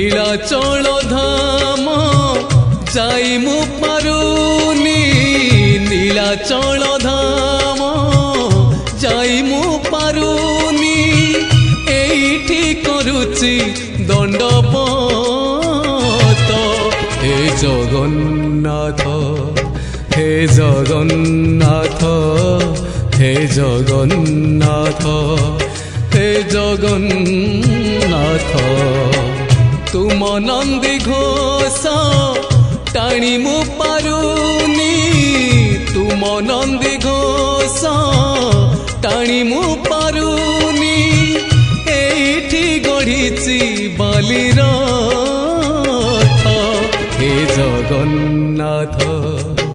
নীলাচল ধাম যাই মু পারুনি নীলাচল ধাম যাই মু পারুনি এইটি করুচি দণ্ডপত হে জগন্নাথ হে জগন্নাথ হে জগন্নাথ হে জগন্নাথ তুম নন্দী ঘোষ টাণি মু পারুনি তুম নন্দী ঘোষ টাণি মু